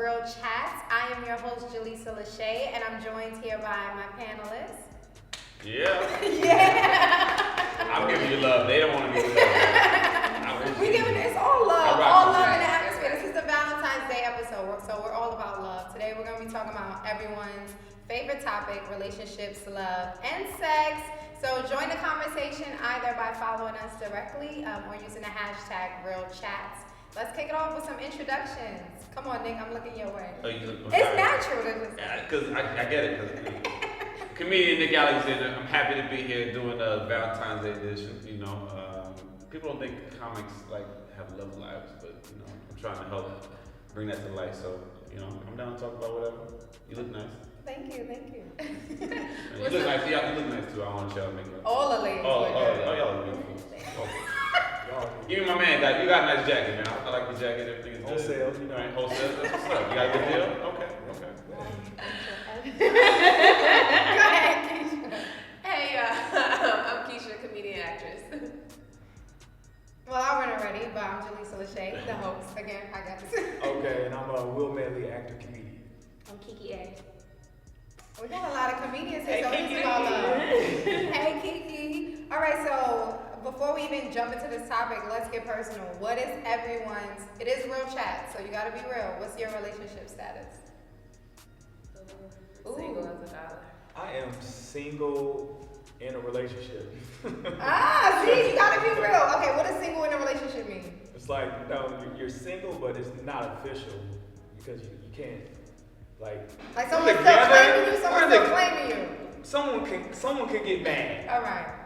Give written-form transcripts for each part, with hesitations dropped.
Real Chats. I am your host, Jaleesa Lashay, and I'm joined here by my panelists. Yeah. Yeah. I'm giving you love. They don't want to give you love. We giving this all love in the atmosphere. This is the Valentine's Day episode, so we're all about love. Today we're going to be talking about everyone's favorite topic, relationships, love, and sex. So join the conversation either by following us directly or using the hashtag REELCHATS. Let's kick it off with some introductions. Come on, Nick, I'm looking your way. It's natural to just... Yeah, because I get it. Cause comedian Nick Alexander, I'm happy to be here doing the Valentine's Day edition. You know, people don't think comics like have love lives, but you know, I'm trying to help bring that to light. So, you know, I'm down to talk about whatever. You look nice. Thank you. You look nice. You look nice too. I want y'all to make it. All the ladies. Oh, y'all look beautiful. Even my man, you got a nice jacket, man. I like the jacket. Everything is wholesale. You know, right, wholesale. That's what's up. You got a good deal? Okay. Go ahead, Keysha. Hey, I'm Keysha, comedian actress. Well, I wasn't ready, but I'm Jaleesa Lashay, the host. Again, I got this. Okay, and I'm a Medley actor comedian. I'm Kiki Ayers. We got a lot of comedians here, so Kiki. it's all love. Hey, Kiki. All right, so before we even jump into this topic, let's get personal. What is everyone's? It is real chat, so you got to be real. What's your relationship status? Single as a dollar. I am single in a relationship. See, you got to be real. Okay, what does single in a relationship mean? It's like, no, you're single, but it's not official because you can't, like someone's still claiming you, someone's still claiming you. Someone can get mad. All right.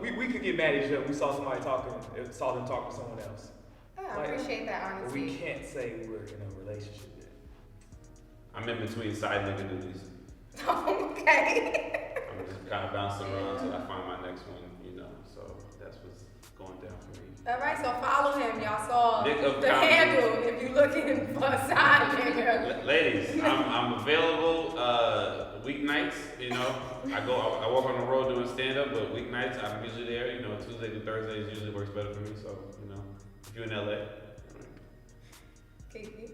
We could get mad at each other. We saw them talking to someone else. Oh, I appreciate that honesty. We can't say we're in a relationship yet. I'm in between side nigga duties. Okay. I'm just kind of bouncing around until I find my next one, you know. So that's what's going down for me. All right, so follow him. Y'all saw Nick of the comedy. handle if you're looking for a side nigga. Ladies, I'm available weeknights. You know, I work on the road doing stand up, but weeknights I'm usually there. You know, Tuesday to Thursdays usually works better for me. So you know, if you're in LA. Kiki.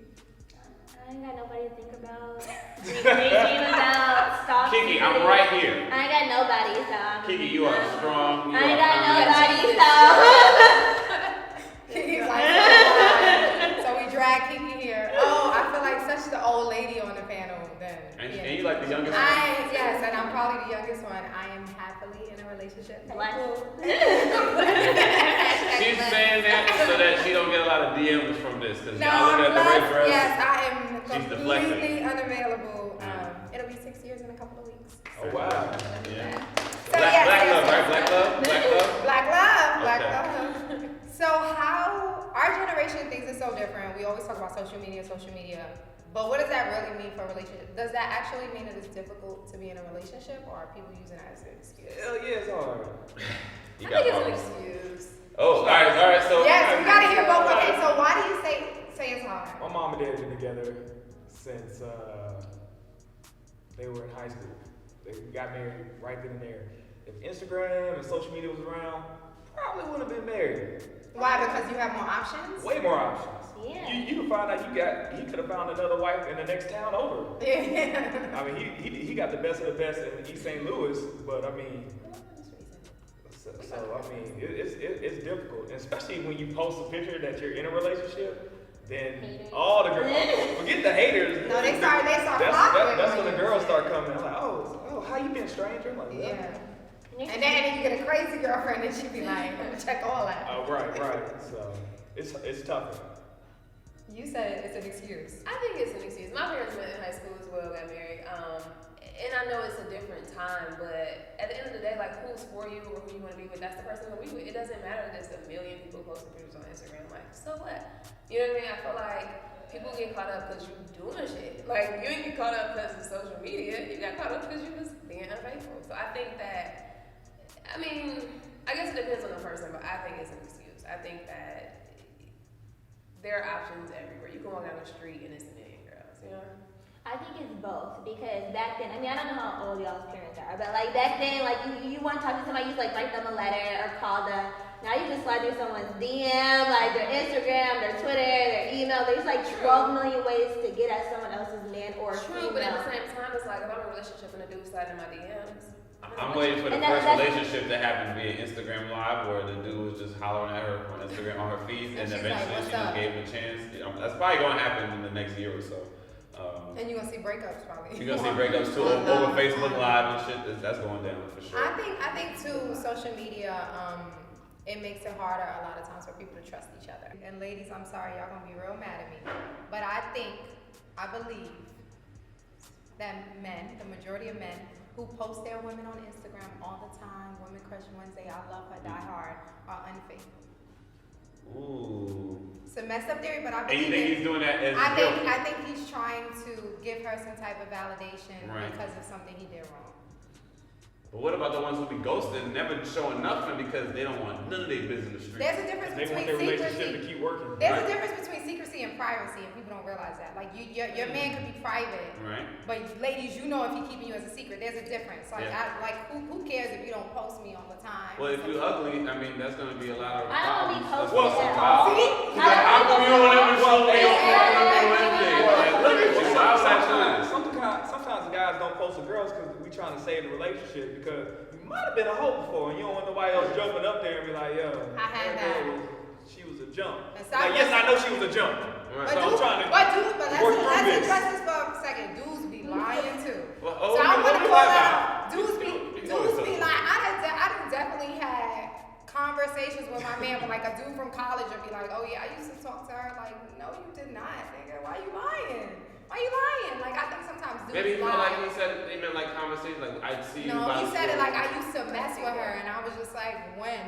I ain't got nobody to think about. Thinking about stalking. Kiki, I'm right here. I ain't got nobody, so. Kiki, you are strong. I ain't got nobody, so. Kiki's like, so we drag Kiki here. Oh, I feel like such the old lady on the panel then. And you like the youngest one? Yes, and I'm probably the youngest one. I am happily in a relationship. Black. She's saying that so that she don't get a lot of DMs from this. Because No, y'all look at the red dress. yes, I am She's completely unavailable. It'll be 6 years in a couple of weeks. Oh wow. Yeah. So, Black love, right? Black Okay. love. So how our generation thinks it's so different. We always talk about social media. But what does that really mean for a relationship? Does that actually mean that it's difficult to be in a relationship, or are people using that as an excuse? Hell yeah, it's hard. You I got think it's an problems. excuse. Oh, all right. So Yes, we gotta hear both. Okay, so why do you say it's hard? My mom and dad have been together since they were in high school. They got married right then and there. If Instagram and social media was around, probably wouldn't have been married. Why? Because you have more options? Way more options. Yeah. You can find out he could have found another wife in the next town over. Yeah. I mean, he got the best of the best in East St. Louis, but I mean, so I mean, it's difficult, and especially when you post a picture that you're in a relationship. Then all the girls, forget the haters. No, they start flocking. That's when the girls start coming. I'm like, oh, how you been, stranger? I'm like, Yeah. And then you get a crazy girlfriend, and she be like, check all that. Oh, right. So it's tough. You said it's an excuse. I think it's an excuse. My parents met in high school as well, got married. And I know it's a different time, but at the end of the day, like, who's for you or who you want to be with, that's the person you're going to be with. It doesn't matter that there's a million people posting pictures on Instagram. Like, so what? You know what I mean? I feel like people get caught up because you're doing shit. Like, you didn't get caught up because of social media. You got caught up because you was being unfaithful. So I think that, I mean, I guess it depends on the person, but I think it's an excuse. I think that there are options everywhere. You can walk down the street and it's a million girls, you know? I think it's both, because back then, I mean, I don't know how old y'all's parents are, but like back then, like you want to talk to somebody, you just like write them a letter or call them, Now you just slide through someone's DM, like their Instagram, their Twitter, their email. There's like 12 million ways to get at someone else's man or True, female. but at the same time, it's like if I'm in a relationship and a dude sliding in my DMs. I'm waiting for the first relationship to happen via Instagram Live, where the dude was just hollering at her on Instagram on her feed, and eventually she just gave him a chance. That's probably gonna happen in the next year or so. And you're gonna see breakups probably. You're gonna see breakups too over Facebook Live and shit. That's going down for sure. I think too, social media, it makes it harder a lot of times for people to trust each other. And ladies, I'm sorry, y'all gonna be real mad at me, but I believe that men, the majority of men who post their women on Instagram all the time, Women Crush Wednesday, I love her, die hard, are unfaithful. Ooh. It's a messed up theory, but I And believe you think he's doing that as I a joke? think he's trying to give her some type of validation because of something he did wrong. But what about the ones who be ghosted and never showing nothing because they don't want none of their business in the street? There's a difference They between want their relationship to secrecy. keep working. There's a difference between secrecy and privacy, and people don't realize that. Like your man could be private, Right. but ladies, you know if he's keeping you as a secret. There's a difference. Like who cares if you don't post me all the time? Well, if you're ugly, I mean, that's gonna be a lot of I don't wanna be problems. posted That's at all. all. See? How come you don't ever show me on Wednesday? Like, look at you. Why was that shine? Sometimes guys don't post the girls because we trying to save the relationship because you might have been a hoe before and you don't want nobody else jumping up there and be like, yo, I had that. She was a jump. And Like, yes, I know she was a jump. Right. So I'm trying to but let's work through this. address this for a second. Dudes be lying too. Well, So I want to call out. Dudes You be know it's lying. I done definitely had conversations with my man, but like a dude from college would be like, oh yeah, I used to talk to her. Like, no, you did not, nigga. Why you lying? Why you lying? Like, I think sometimes dudes Maybe he felt lie. like he said they meant like conversation, like I'd see you. No, by he the said it store. like I used to mess with her, and I was just like, when?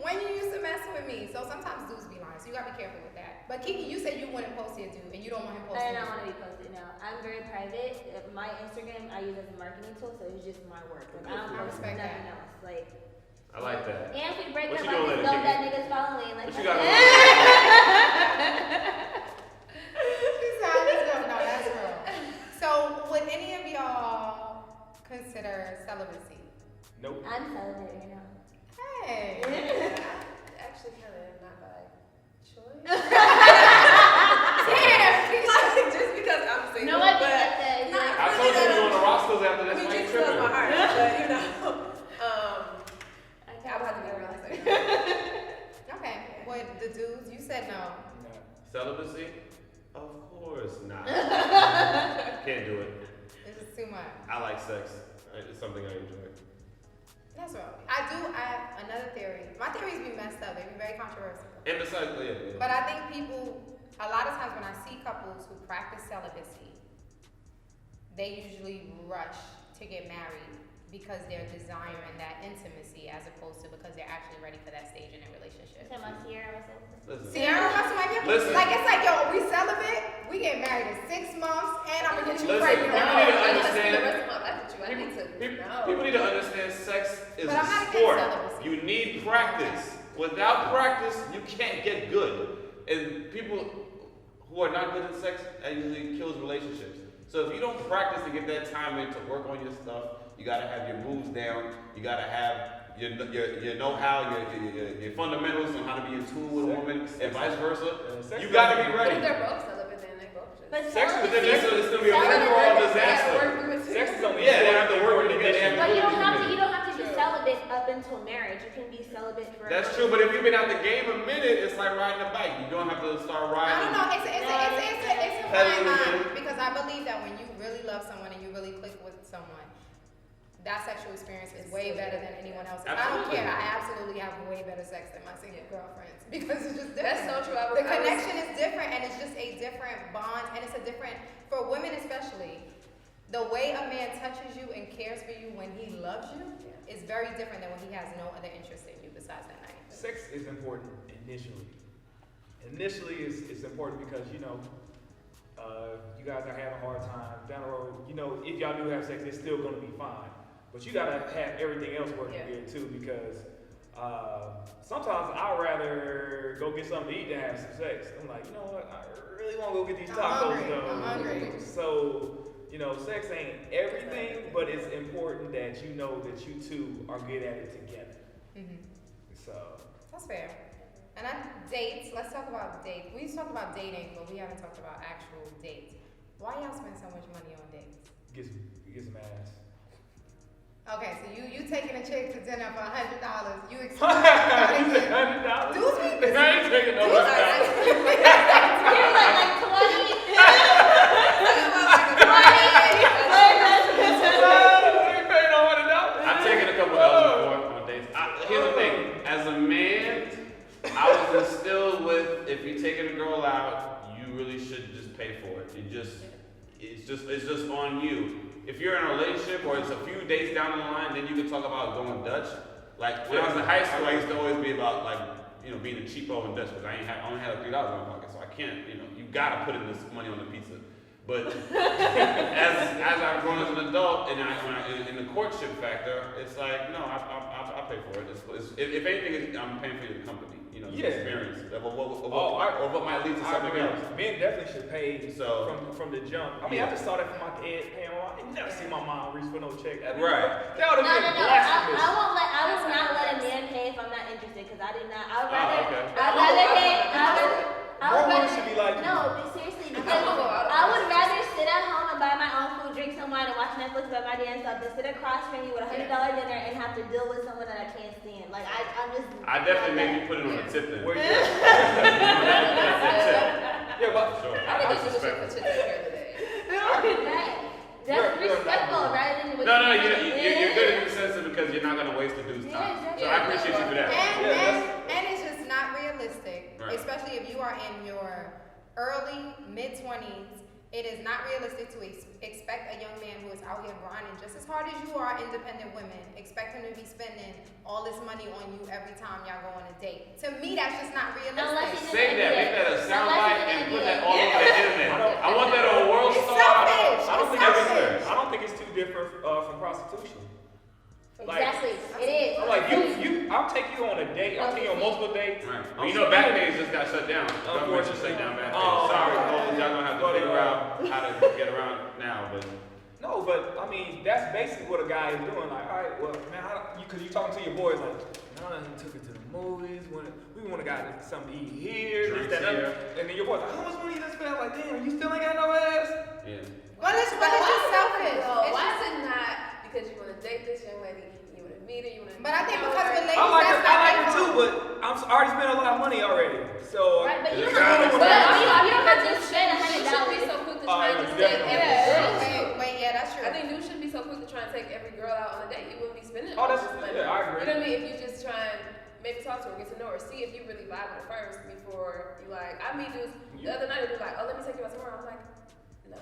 When you used to mess with me? So sometimes dudes be lying, so you gotta be careful with that. But Kiki, you said you wouldn't post your dude, and you don't want him posting. I don't want to be posted now. I'm very private. My Instagram I use as a marketing tool, so it's just my work. Like, I don't I post respect nothing that. else. Like, I like that. and if we break What up, you I doing just later, know Kiki? that nigga's following. Like, What you got that's going She said, "Let's go." No, that's real. So, would any of y'all consider celibacy? Nope. I'm celibate right now. Hey. Actually, kind of not by choice. Damn. Like, just because I'm single. No, I but get that. not I told you we were on the rosters after I this. mean, I ain't just close my tripping. heart, but you know, I I would have to be realistic. Okay. What the dudes? You said no. Celibacy? Of course not. Can't do it. This is too much. I like sex. It's something I enjoy. That's real. I have another theory. My theories be messed up. They be very controversial. And besides, yeah. But I think people, a lot of times when I see couples who practice celibacy, they usually rush to get married because they're desiring that intimacy as opposed to because they're actually ready for that stage in their relationship. Am I Sierra or something? Listen. Sierra Russell, my girl. Listen. Like, it's like, yo, we celibate, we get married in 6 months, and I'm gonna get you Listen, pregnant. people I need to want to understand- spend the rest of my life with you. I need to know. People need to understand sex is But a I'm not against sport. celibacy. You need practice. Without practice, you can't get good. And people who are not good at sex, that usually kills relationships. So if you don't practice to get that time in to work on your stuff, you gotta have your moves down. You gotta have your know-how, your fundamentals on how to be in tune with a woman, and vice versa. You gotta be But if ready. they're both celibate, then they both should. But Sex with celibacy- them, It's gonna be a celibacy- free-for-all They gotta disaster. work through it too. Sex is only Yeah, they have to work with it. They have But you don't have to. True. You don't have to be celibate up until marriage. You can be celibate forever. That's true, but if you've been out the game a minute, it's like riding a bike. You don't have to start I riding. don't know. It's a fine line because I believe that when you really love someone and you really click with someone, that sexual experience is way better than anyone else's. I don't Absolutely. care. I absolutely have way better sex than my single girlfriends because it's just That's different. so true. The connection is different, and it's just a different bond, and it's a different for women especially. The way a man touches you and cares for you when he loves you is very different than when he has no other interest in you besides that night. Sex is important initially. Initially, it's important because you you guys are having a hard time down the road. If y'all do have sex, it's still gonna be fine. But you gotta have everything else working good too, because sometimes I'd rather go get something to eat than have some sex. I'm like, you know what? I really want to go get these tacos I'm hungry. So, sex ain't everything, but it's important that you know that you two are good at it together. Mm-hmm. So That's fair. And dates. Let's talk about dates. We talked about dating, but we haven't talked about actual dates. Why y'all spend so much money on dates? get some ass. Okay, so you taking a chick to dinner for $100. You expect $100. Dudes be I ain't taking no Dudes less are- You're like 20. I've taken a couple L's before on dates. Here's the thing. As a man, I was instilled with if you're taking a girl out, you really should just pay for it. It's just on you. If you're in a relationship or it's a few dates down the line, then you can talk about going Dutch. Like when I was in high school, I used to always be about like being a cheapo and Dutch because I only had like $3 in my pocket, so I can't. You gotta put in this money on the pizza. But as I've grown as an adult, and in the courtship factor, it's like no, I pay for it. If anything, I'm paying for the company, the experience of what might lead to something else. Men definitely should pay So from the jump. I mean, I just saw that from my dad paying. I never see my mom reach for no check. Right. That would have been blasphemous. I will not let a man pay if I'm not interested because I did not. I would rather. okay. I'd rather pay. More women should be like you. No, but seriously, because I would rather sit at home and buy my own food, drink some wine, and watch Netflix by my damn self than sit across from you with $100 dinner and have to deal with someone that I can't stand. Like I'm just. I definitely made you put it on the tip then. Where you- Yeah, but sure. I think it's just for chicks here today. That's respectful rather than what No, you you're good in the sense of because you're not gonna waste the dude's time. So I appreciate you for that. And it's just not realistic, Right. especially if you are in your early, mid-20s. It is not realistic to expect a young man who is out here grinding just as hard as you are, independent women, expect him to be spending all this money on you every time y'all go on a date. To me, that's just not Unless realistic. he's Say that, make that a soundbite and put that all over the internet. I I want that on World It's Star. selfish. I don't think It's it's selfish. I don't think it's too different from prostitution. Exactly, it is. I'm like I'll take you on a date. I'll take you on multiple dates. Right. Well, Backpage just got shut down. Government just shut down Backpage. Sorry, folks, y'all gonna have to figure out how to get around now, but. No, but I mean that's basically what a guy is doing. Like, all right, well, man, because you talking to your boys like, no, he took it to the movies. We want to got something to eat here, Drinks this, that, here. other. And then your boys like, how much money you just spent? Like, damn, you still ain't got no ass. Yeah. But it's just selfish. Why is it not because you want to date this young lady, you want to meet her, you want to. But I think because with ladies, I like that's her, I like not her too, but I already spent a lot of money already. So Right, but you It's don't have to. kind of- You don't have to spend You shouldn't be $100. so quick to try and just take definitely. every girl. Wait, yeah, that's true. I think dudes shouldn't be so quick to try and take every girl out on a date. You wouldn't be spending Oh, all that's this money. yeah, I agree. You know what I mean? If you just try and maybe talk to her, get to know her, see if you really vibe with her first before you like. I meet dudes the other night. They like, oh, let me take you out somewhere. I'm like, no.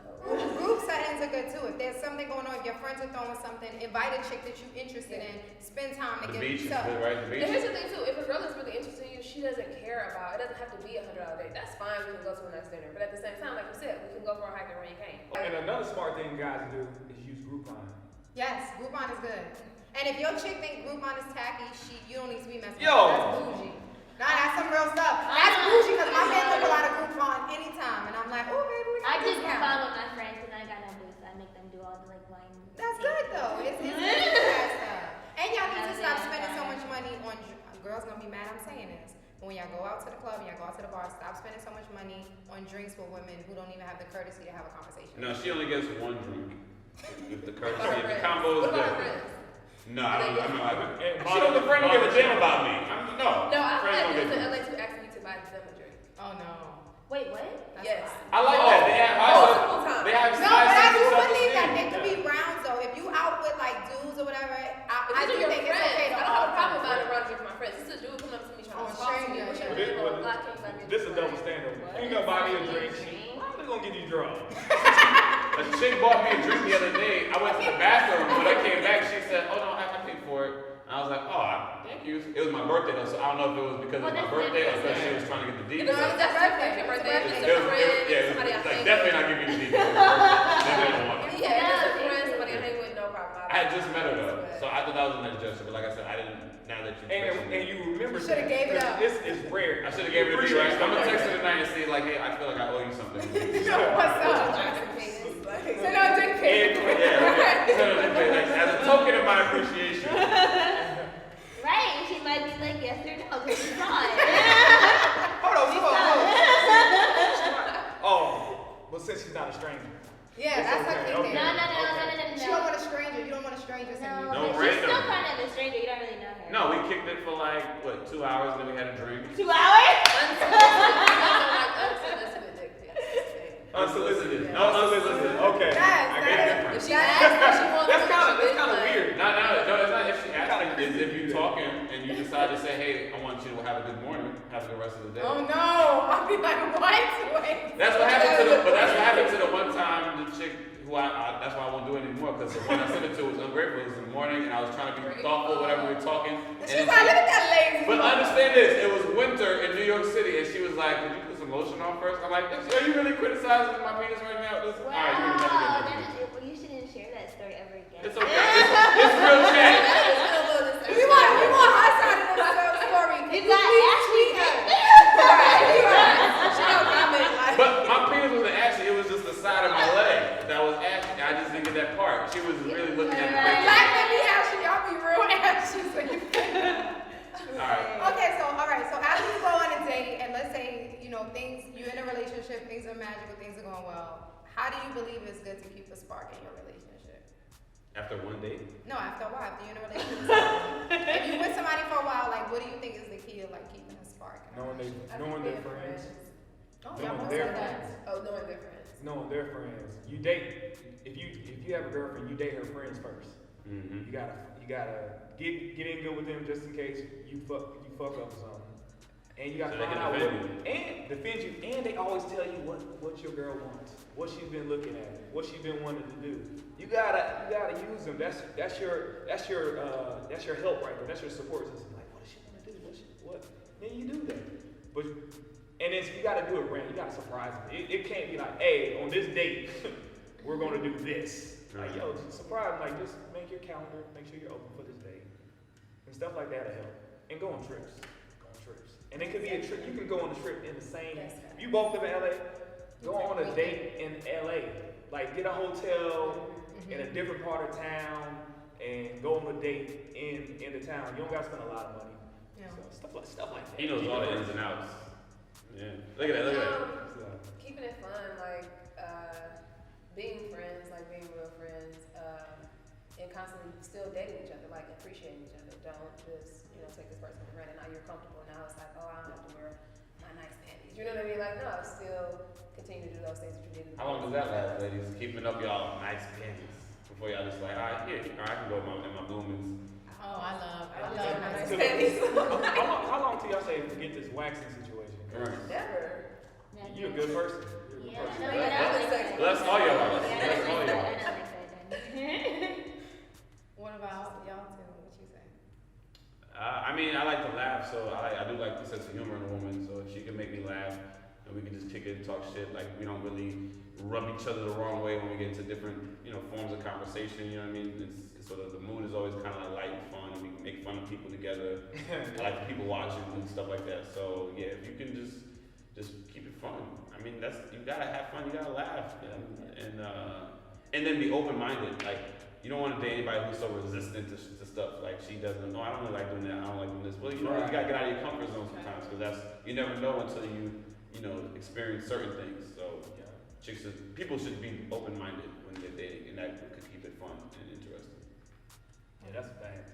Group settings are good too. If there's something going on, if your friends are throwing something, invite a chick that you're interested in. Spend time to The get beach is yourself. good, right? The And beach. here's the thing too, if a girl is really interested in you, she doesn't care about, it doesn't have to be $100 date. That's fine, we can go to a nice dinner. But at the same time, like you said, we can go for a hike and rain cane. And another smart thing guys do is use Groupon. Yes, Groupon is good. And if your chick think Groupon is tacky, you don't need to be messing with Yo. her. That's bougie. Nah, that's some real stuff. That's bougie because my man will pull out a Groupon anytime. And I'm like, oh, baby, we I can just discount. Groupon with my friends because I ain't got no boots. I make them do all the like wine. That's good though. It's good stuff. And y'all need to stop spending so much money on girls gonna be mad I'm saying this. But when y'all go out to the club and y'all go out to the bar, stop spending so much money on drinks with women who don't even have the courtesy to have a conversation. No, she only gets one drink. If the courtesy, What if the about combo is What about her good. friends? No, I don't. I'm not. And She don't. The friend don't give a damn about me. No. No, I've Friends had don't dudes give in a- LA to ask me to buy them a drink. Oh no. Wait, what? That's Yes. fine. I like that. They have Multiple times. They have No, but I do self-esteem. believe that they could be rounds though. If you out with like dudes or whatever, I do These are your think it's friends. okay to I don't have a problem offer. buying a round drink for my friends. This is a dude coming up to me trying to talk to me. What's your name? But Black King, Black King. This is a double standard. You gonna buy me a drink? I'm just gonna get you drunk. A chick bought me a drink the other day. I went to the bathroom. When I came back, she said, "Oh no, I paid for it." And I was like, "Oh, thank you." It was my birthday though, so I don't know if it was because it was my birthday or because she was trying to get the deed. That's your birthday. It's It just a was, friend. yeah, it Somebody I was like hang definitely with. not giving you the deed. It was her birthday. Definitely don't want it. Yeah, just a friend. Somebody I hang with. No problem. I had just met her though, so I thought that was a nice gesture. But like I said, I didn't. Now that you mentioned And it. you remember You shoulda gave it up. This is rare. I should have gave it to you, right? Appreciate I'm gonna stuff text her like tonight and say like, "Hey, I feel like I owe you something." Yo, what's up? Send out dick pics. Yeah, as a token of my appreciation. Right, and she might be like, yes or no, because she's not. Hold on. Oh, well, since she's not a stranger. Yeah, It's that's her okay, thing. okay. there. She don't want a stranger. You don't want a stranger saying you. No, but random. she's still kind of a stranger. You don't really know her. No, we kicked it for like, what, 2 hours, then we had a drink. 2 hours? Unsolicited dick pics. Unsolicited. Yeah. No, unsolicited. Okay. Yes, I get it. If she asks what she wants, That's kind of like, weird. No, it's not if she asks. It's if you talking and you decide to say, hey, I want you to have a good morning, have a good rest of the day. Oh no! I'll be like, what? Wait. That's what happened to the one time the chick who that's why I won't do it anymore, because the one I sent it to was ungrateful. It was in the morning and I was trying to be thoughtful whatever we were talking. She's like, look at that lazy. But understand this, it was winter in New York City and she was like, could you put some lotion on first? I'm like, are you really criticizing my penis right now? All right, you're never Wow, gonna do it. well, you shouldn't share that story ever again. It's okay. It's real chat. We want her side of the story. You got Ashley. She don't comment like. But my penis wasn't ashy, it was just the side of my leg that was ashy. I just didn't get that part. She was really looking at the picture. Black men be ashy, y'all be real ashy. So you. Alright. Okay, all right. So after you go on a date, and let's say you're in a relationship, things are magical, things are going well. How do you believe it's good to keep a spark in your relationship? After one date? No, after a while, after you're in a relationship. If you're with somebody for a while, like, what do you think is the key of like keeping a spark? Knowing their friends. Oh, Knowing y'all both their said that. friends. Oh, knowing their friends. Knowing their friends. You date. If you have a girlfriend, you date her friends first. Mm-hmm. You gotta get in good with them just in case you fuck up or something. And you gotta So they find can out defend and defend you. And they always tell you what your girl wants, what she's been looking at, what she's been wanting to do. You gotta use them. That's your help right there. That's your support system. Like, what does she want to do? What? Then you do that. But you gotta do it right. You gotta surprise them. It can't be like, hey, on this date, we're gonna do this. Like, yo, just surprise them. Like, just make your calendar, make sure you're open for this day, and stuff like that'll help. And go on trips. And it could be a trip. You can go on a trip in the same. You both live in LA. Go on a date in LA. Like, get a hotel in a different part of town and go on a date in the town. You don't gotta spend a lot of money. Yeah. So stuff like that. He knows all the ins and outs. Yeah. Look at that. Keeping it fun, like being friends, like being real friends, and constantly still dating each other, like appreciating each other. Don't just take this person for granted. Now you're comfortable. Now it's like, oh, I don't have to wear my nice panties. You know what I mean? Like, no, still continue to do those things that you did. How long does that last, ladies? Keeping up y'all nice panties before y'all just like, all right, I can go in my bloomings. Oh, I love my nice nice panties. How long till y'all say forget this waxing situation? Right. Never. You're a good person. Yeah, You're a good person. no, you're not like that. That's all y'all. Yeah, That's all y'all. I don't like that. What about y'all two? What you say? I mean, I like to laugh, so I do like the sense of humor in a woman. So if she can make me laugh, and we can just kick it and talk shit, like we don't really rub each other the wrong way when we get into different, forms of conversation. You know what I mean? It's sort of the mood is always kind of light and fun, and we can make fun of people together. I like the people watching and stuff like that. So yeah, if you can just keep it fun. I mean, you gotta have fun. You gotta laugh, and then be open-minded. Like, you don't want to date anybody who's so resistant to stuff. Like, she doesn't, I don't really like doing that, I don't like doing this. Well, you gotta get out of your comfort zone sometimes, because you never know until you experience certain things. So, people should be open-minded when they're dating, and that could keep it fun and interesting. Yeah, that's a fact.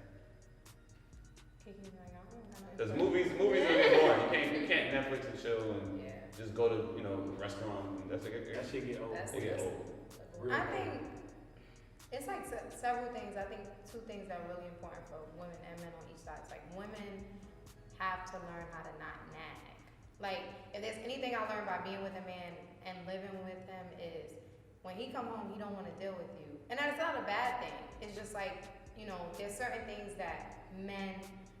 Because movies are really boring. You can't Netflix and chill and just go to, a restaurant. That shit get old. It get old. I think it's like several things. I think two things that are really important for women and men on each side. It's like women have to learn how to not nag. Like, if there's anything I learned by being with a man and living with him is when he come home, he don't want to deal with you. And that's not a bad thing. It's just like, there's certain things that men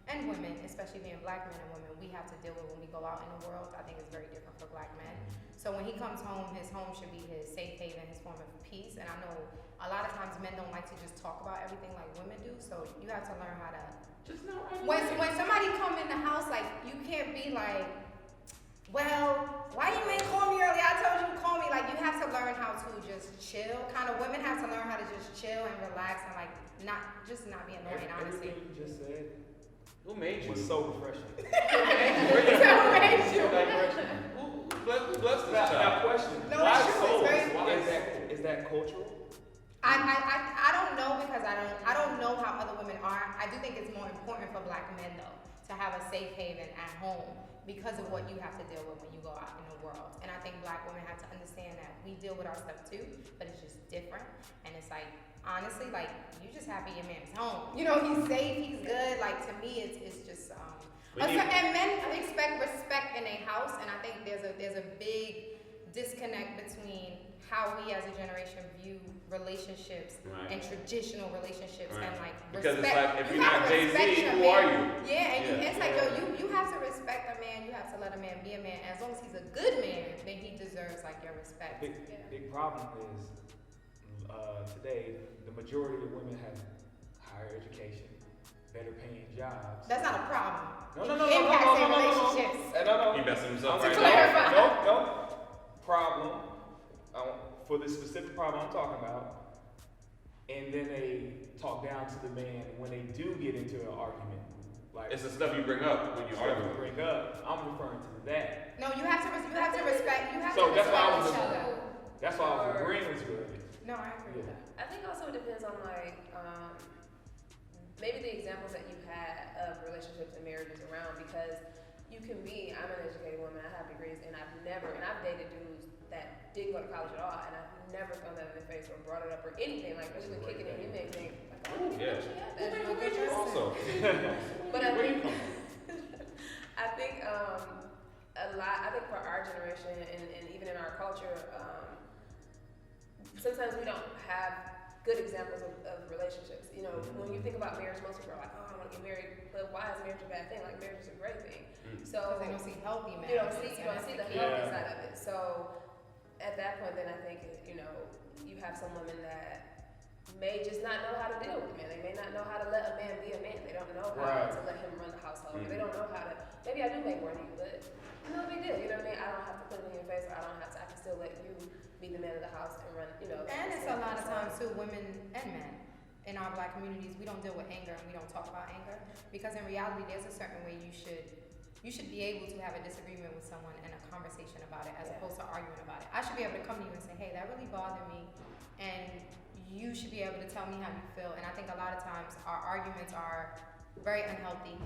and women, especially being black men and women, we have to deal with when we go out in the world. I think it's very different for black men. So when he comes home, his home should be his safe haven, his form of peace. And I know a lot of times men don't like to just talk about everything like women do. So you have to learn how to Just not right. when somebody come in the house, like, you can't be like, well, why you ain't call me earlier? I told you to call me. Like, you have to learn how to just chill. Kind of women have to learn how to just chill and relax and like not be annoying, honestly. Everything you just said, Who made you? was so refreshing. So made you. Who blessed this Now, child? question. No, Why it's true. souls? It's very- Why is that cultural? I don't know because I don't know how other women are. I do think it's more important for black men though to have a safe haven at home because of what you have to deal with when you go out in the world. And I think black women have to understand that we deal with our stuff too, but it's just different. And it's like honestly, like you just happy your man's home. You know, he's safe, he's good. Like to me, it's just and men expect respect in a house, and I think there's a big disconnect between how we as a generation view relationships and traditional relationships and like because respect. It's like if you you're not Jay-Z, who are you? Yeah, and it's like you have to respect a man. You have to let a man be a man. As long as he's a good man, then he deserves like your respect. Big problem is today the majority of women have higher education, better paying jobs. That's not a problem. No. Impacts in relationships. He messed himself To right clarify. now. No. Problem. For the specific problem I'm talking about, and then they talk down to the man when they do get into an argument. Like It's the stuff you bring up when you stuff argue. you bring up. I'm referring to that. No, you have to respect. You have So to that's why I respect was each other. That's why I was agreeing with you earlier. No, I agree with that. I think also it depends on like maybe the examples that you've had of relationships and marriages around, because you can be, I'm an educated woman, I have degrees, and I've dated dudes that didn't go to college at all, and I've never thrown that in their face or brought it up or anything, like especially when kicking it, you may think, like, oh, Yeah. she had that. Also, But I where you think, come from? I think I think for our generation and even in our culture, sometimes we don't have good examples of relationships. You know, when you think about marriage, most people are like, oh, I want to get married, but why is marriage a bad thing? Like, marriage is a great thing. So Because they don't see healthy men. you don't see the healthy Yeah. side of it. So at that point, then I think you have some women that may just not know how to deal with a man. They may not know how to let a man be a man. They don't know how to let him run the household. They don't know how to. Maybe I do make more than you, but no big deal. You know what I mean? I don't have to put it in your face, or I don't have to. I can still let you be the man of the house and run. And it's a lot of times too, women and men in our black communities, we don't deal with anger and we don't talk about anger because in reality, there's a certain way you should be able to have a disagreement with someone and a conversation about it as opposed to arguing about it. I should be able to come to you and say, hey, that really bothered me, and you should be able to tell me how you feel. And I think a lot of times our arguments are very unhealthy,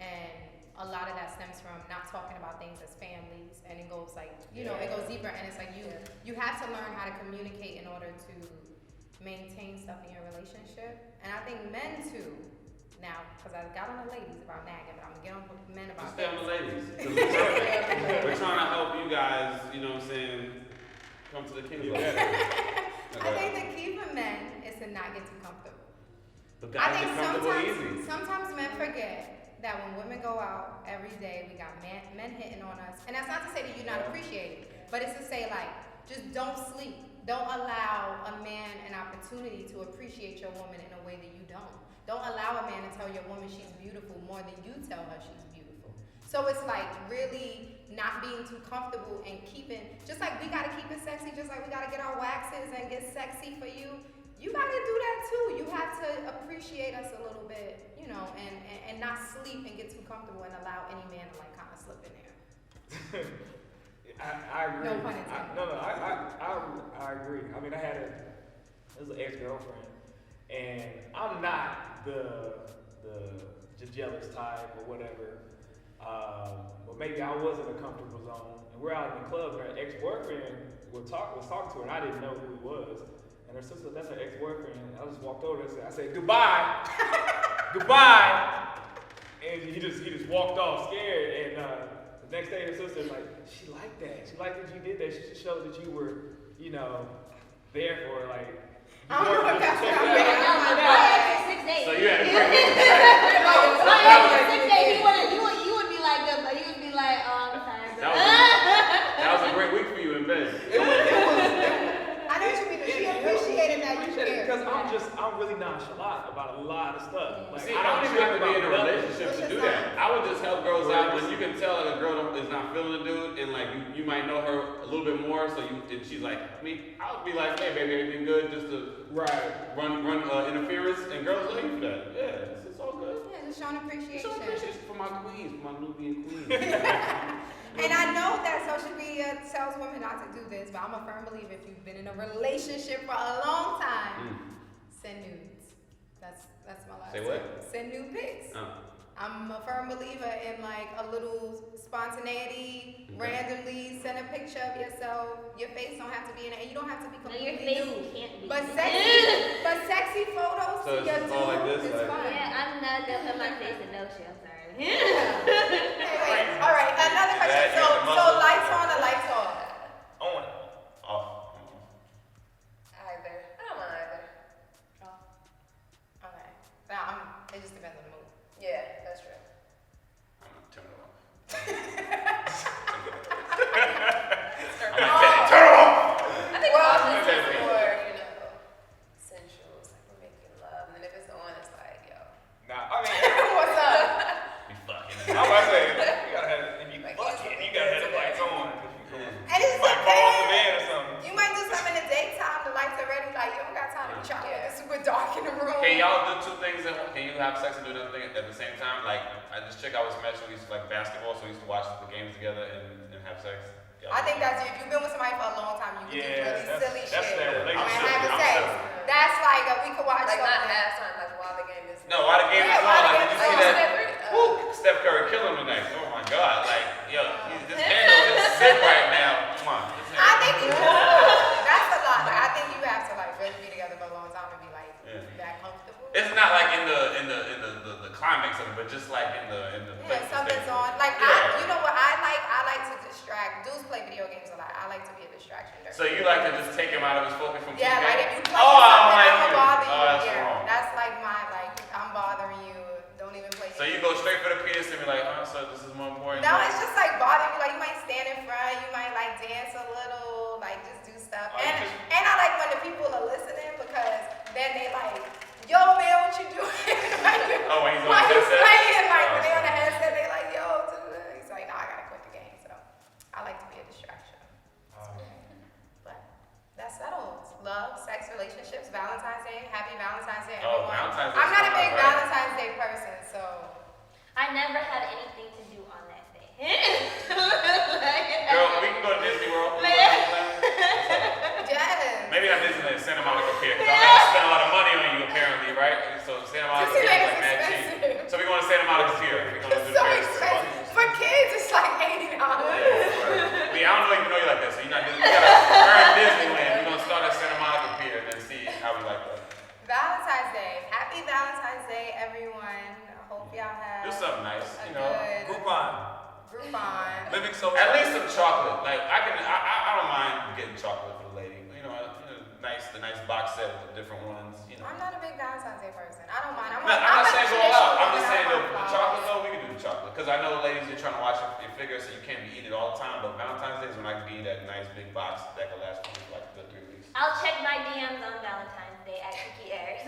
and a lot of that stems from not talking about things as families, and it goes like, it goes deeper, and it's like you have to learn how to communicate in order to maintain stuff in your relationship. And I think men too, now, because I got on the ladies about nagging, but I'm gonna get on with men about Just stay on the things. ladies. 'Cause we're trying to help you guys, you know what I'm saying, come to the kingdom. I think the key for men is to not get too comfortable. But I guys think get comfortable easy. sometimes men forget that when women go out every day, we got men hitting on us. And that's not to say that you're not appreciated, but it's to say like, just don't sleep. Don't allow a man an opportunity to appreciate your woman in a way that you don't. Don't allow a man to tell your woman she's beautiful more than you tell her she's beautiful. So it's like really not being too comfortable and keeping, just like we gotta keep it sexy, just like we gotta get our waxes and get sexy for you. You gotta do that too. You have to appreciate us a little bit, and not sleep and get too comfortable and allow any man to like kind of slip in there. I agree. No pun intended. I agree. I mean, this was an ex-girlfriend, and I'm not the jealous type or whatever. But maybe I was in a comfortable zone, and we're out in the club, and her ex-boyfriend was talking to her, and I didn't know who he was. And her sister, that's her ex-boyfriend. And I just walked over there and I said, goodbye, goodbye. And he just walked off scared. And the next day, her sister's like, she liked that. She liked that you did that. She just showed that you were, there for her. Like, I don't know if that's what I'm My 6 days. So you had a great My 6 days. You would be like, I'm sorry. That was a great week for you in bed. I know what you mean, but she appreciated that you cared. Because I'm really nonchalant about a lot of stuff. Like, See, I don't even have to be in a relationship to do that. Nothing. I would just help girls out when you can tell that a girl is not feeling the dude, and like you might know her a little bit more. So and she's like, I would be like, hey baby, everything good? Just to run interference, and girls love you for that. Yeah, it's all good. Yeah, just showing appreciation. Showing appreciation for my queens, my Nubian queens. And I know that social media tells women not to do this, but I'm a firm believer if you've been in a relationship for a long time, send nudes. That's my last Say tip. what? Send nude pics. I'm a firm believer in like a little spontaneity, randomly send a picture of yourself. Your face don't have to be in it, and you don't have to be No, your completely face nude. can't be. Sexy photos So to your it's all like dude this, is like- fine. Yeah, I'm not gonna put my face in no shit. I'm sorry. Anyway, all right, another question. That, So, yeah, the so muscle- lights on or lights off? On. Off. Either. I don't mind either. Okay. Now, it just depends on the mood. Yeah, that's true. I'm gonna turn it off. Turn I'm it like, off. turn it off! I think Well, off is okay. just more, sensual. It's like we're making love, and then if it's on, it's like, yo. Nah, I mean, What's up? We fucking. I was about to say, you gotta have, if you Like, fucking, you gotta have the lights on. And it's You might fall off the okay. bed or something. You might do something in the daytime, the lights are ready, like you don't got time to be trying to make it super dark in the room. Can y'all do two things at once? Can you have sex and do another thing at the same time? Like, this chick I was matching, we used to like basketball, so we used to watch the games together and have sex. Y'all I do think that? that's if you've been with somebody for a long time, you can do really silly that's shit. their I mean, relationship. having I'm sex. silly. That's like we could watch Like not something. halftime, like while the game is. No, why the game Yeah, is why on? the Like, game did is you see on. that? Woo! Steph Curry killing tonight. Oh my God! Like, yo, his handle is sick right now. Come on. I think you that's a lot. Like, I think you have to like really be together for a long time and be like that comfortable. It's not like in the climax of it, but just like in the Yeah, something's stage. on. Like Yeah. you know what I like? I like to distract. Dudes play video games a lot. I like to be a distraction. So you like to just take him out of his focus from Yeah, TV? like if you play Oh, I don't something, like I'm you. gonna bother you. Oh, that's Yeah, wrong. that's like my I'm bothering you. Don't even play. So you go straight for the penis and be like, oh, so this is more important. No, it's just like bothering you. Like you might stand in front, you might like dance a little, like just do stuff. Oh, And just- I like when the people are listening because then they like, yo man, what you doing? Like, Oh, when he's on while the he's headset? playing, like Oh, when they on the sorry. headset, they like, yo. He's like, nah, I gotta quit the game. So I like to be a distraction. But that's settled. Love, sex, relationships, Valentine's Day. Happy Valentine's Day, Oh, everyone. Valentine's Day I'm not a is big right. Valentine's Day person, so. I never had anything to do on that day. Girl, we can go to Disney World. We can go to Disneyland. Yes. Maybe not Disneyland, Santa Monica Pier, because I'm gonna spend a lot of money on you apparently, right? So Santa Monica Pier Disneyland is is like mad cheap. expensive. So we're going to Santa Monica Pier. We're going to It's do the so Paris. expensive. For kids, it's like $80. I don't know if you know you like that, so you're not Disney. We gotta earn Disneyland. We're gonna start at Santa Monica Pier and then see how we like that. Valentine's Day. Happy Valentine's Day, everyone. I hope y'all have Do something nice, a you know. good Groupon. Groupon. Living so. At least some chocolate. Like I don't mind getting chocolate for the lady. The nice box set with the different ones. You know. I'm not a big Valentine's Day person. I don't mind. I'm not saying go all out. I'm just saying the the chocolate though. We can do the chocolate because I know ladies are trying to watch your figure, so you can't be eating it all the time. But Valentine's Day is when I can be that nice big box that can last for like a good 3 weeks. I'll check my DMs on Valentine's Day at Kiki Ayers.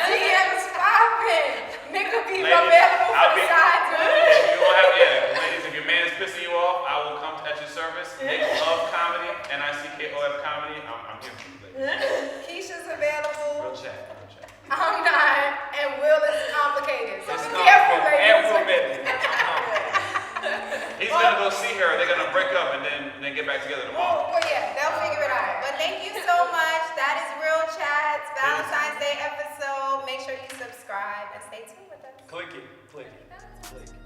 DM's popping. Nigga be Ladies, available for I'll the be- side dude. If you don't have, ladies, if your man is pissing you off, I will come at your service. They love comedy, NICKOF comedy. I'm here for you, ladies. Keisha's available. Real chat. I'm not. And Will is complicated. So It's be not careful, for and ladies. for Medley. He's gonna go see her. They're gonna break up and then get back together tomorrow. Well, yeah, they'll figure it out. But thank you so much. That is Real Chats, Valentine's Day episode. Make sure you subscribe and stay tuned with us. Click it. Click it. Click it.